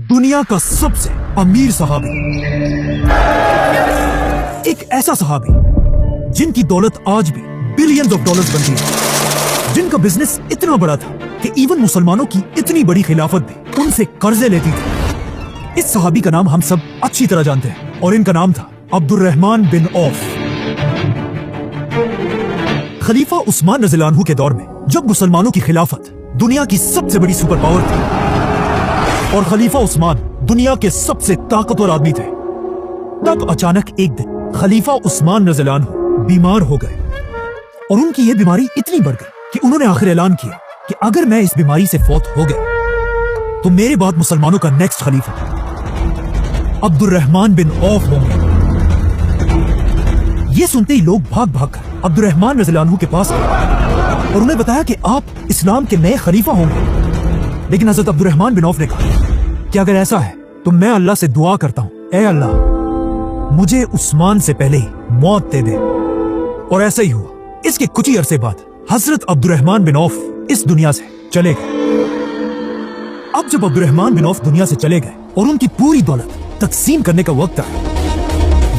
दुनिया का सबसे अमीर सहाबी, एक ऐसा सहाबी जिनकी दौलत आज भी बिलियंस ऑफ डॉलर्स बनती है, जिनका बिजनेस इतना बड़ा था कि इवन मुसलमानों की इतनी बड़ी खिलाफत भी उनसे कर्जे लेती थी। इस सहाबी का नाम हम सब अच्छी तरह जानते हैं और इनका नाम था अब्दुर्रहमान बिन औफ। खलीफा उस्मान रज़ियल्लाहु अन्हु के दौर में जब मुसलमानों की खिलाफत दुनिया की सबसे बड़ी सुपर पावर थी और खलीफा उस्मान दुनिया के सबसे ताकतवर आदमी थे, तब अचानक एक दिन खलीफा उस्मान रज़ियल्लाहु अन्हु बीमार हो गए और उनकी ये बीमारी इतनी बढ़ गई कि उन्होंने आखिर ऐलान किया कि अगर मैं इस बीमारी से फौत हो गया तो मेरे बाद मुसलमानों का नेक्स्ट खलीफा अब्दुर्रहमान बिन औफ होंगे। ये सुनते ही लोग भाग भाग कर अब्दुर्रहमान रज़ियल्लाहु अन्हु के पास गए और उन्हें बताया कि आप इस्लाम के नए खलीफा होंगे। लेकिन हजरत अब्दुर्रहमान बिन औफ ने कहा कि अगर ऐसा है तो मैं अल्लाह से दुआ करता हूं, ऐ अल्लाह मुझे उस्मान से पहले ही मौत दे दे। और ऐसा ही हुआ। इसके कुछ ही अरसे बाद हजरत अब्दुर्रहमान बिन औफ इस दुनिया से चले गए। अब जब अब्दुर्रहमान बिन औफ दुनिया से चले गए और उनकी पूरी दौलत तकसीम करने का वक्त आया,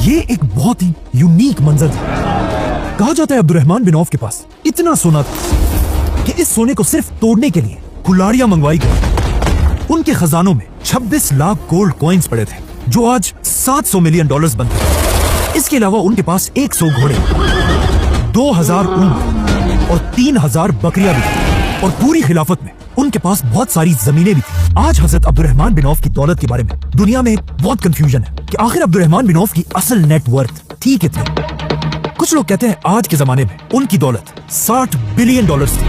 ये एक बहुत ही यूनिक मंजर था। कहा जाता है अब्दुर्रहमान बिन औफ के पास इतना सोना था कि इस सोने को सिर्फ तोड़ने के लिए कुल्हाड़ियां मंगवाई गई। उनके खजानों में 26 लाख गोल्ड कॉइन्स पड़े थे जो आज 700 मिलियन डॉलर्स बनते हैं। इसके अलावा उनके पास 100 घोड़े, 2000 ऊंट और 3000 बकरियां भी थी और पूरी खिलाफत में उनके पास बहुत सारी जमीनें भी थी। आज हजरत अब्दुर्रहमान बिन औफ की दौलत के बारे में दुनिया में बहुत कंफ्यूजन है कि आखिर अब्दुर्रहमान बिन औफ की असल नेट वर्थ थी कितनी। कुछ लोग कहते हैं आज के जमाने में उनकी दौलत 60 बिलियन डॉलर्स थी,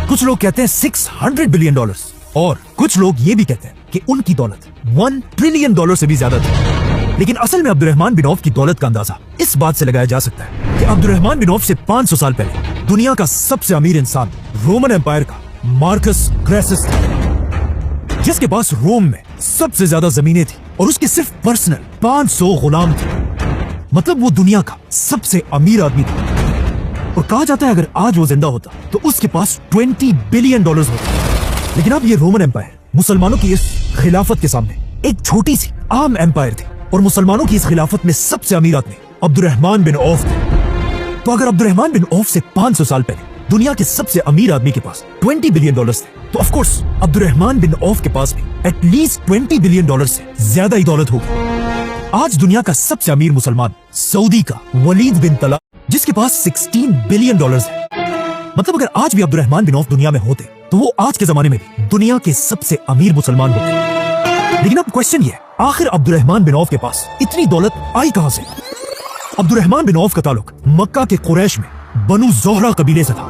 कुछ लोग कहते हैं 600 बिलियन डॉलर्स और कुछ लोग ये भी कहते हैं कि उनकी दौलत 1 ट्रिलियन डॉलर से भी ज्यादा थी। लेकिन असल में अब्दुर्रहमान बिन औफ की दौलत का अंदाजा इस बात से लगाया जा सकता है कि अब्दुर्रहमान बिन औफ से 500 साल पहले दुनिया का सबसे अमीर इंसान रोमन एम्पायर का मार्कस क्रेसस था, जिसके पास रोम में सबसे ज्यादा जमीनें थी और उसके सिर्फ पर्सनल 500 गुलाम थे। मतलब वो दुनिया का सबसे अमीर आदमी था और कहा जाता है अगर आज वो जिंदा होता तो उसके पास 20 बिलियन डॉलर्स होते। लेकिन अब ये रोमन एम्पायर मुसलमानों की इस खिलाफत के सामने एक छोटी सी आम एम्पायर थी और मुसलमानों की इस खिलाफत में सबसे अमीर आदमी अब्दुर्रहमान बिन औफ थे। तो अगर अब्दुर्रहमान बिन औफ से 500 साल पहले दुनिया के सबसे अमीर आदमी के पास 20 बिलियन डॉलर्स थे, तो of course Abdurrahman bin Auf के पास भी एटलीस्ट 20 बिलियन डॉलर से ज्यादा ही दौलत होगी। आज दुनिया का सबसे अमीर मुसलमान सऊदी का वलीद बिन तला, जिसके पास 16 बिलियन डॉलर्स है। मतलब अगर आज भी अब्दुर्रहमान बिन औफ दुनिया में होते तो वो आज के जमाने में भी दुनिया के सबसे अमीर मुसलमान होते। लेकिन अब क्वेश्चन ये है, आखिर अब्दुर्रहमान बिन औफ के पास इतनी दौलत आई कहां से? अब्दुर्रहमान बिन औफ का ताल्लुक मक्का के कुरैश में बनु ज़ोहरा कबीले से था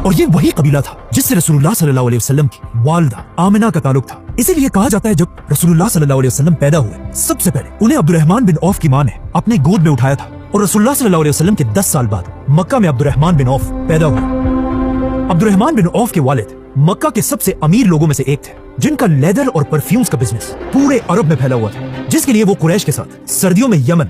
और ये वही कबीला था जिससे रसूलुल्लाह सल्लल्लाहु अलैहि वसल्लम की वालिदा आमिना का ताल्लुक था। इसीलिए कहा जाता है जब रसूलुल्लाह सल्लल्लाहु अलैहि वसल्लम पैदा हुए सबसे पहले उन्हें अब्दुर्रहमान बिन औफ की मां ने अपने गोद में उठाया था और रसूलुल्लाह सल्लल्लाहु अलैहि वसल्लम के 10 साल बाद मक्का में अब्दुर्रहमान बिन औफ पैदा हुए। अब्दुर्रहमान बिन औफ के वालिद मक्का के सबसे अमीर लोगों में से एक थे, जिनका लेदर और परफ्यूम्स का बिजनेस पूरे अरब में फैला हुआ था, जिसके लिए वो कुरैश के साथ सर्दियों में यमन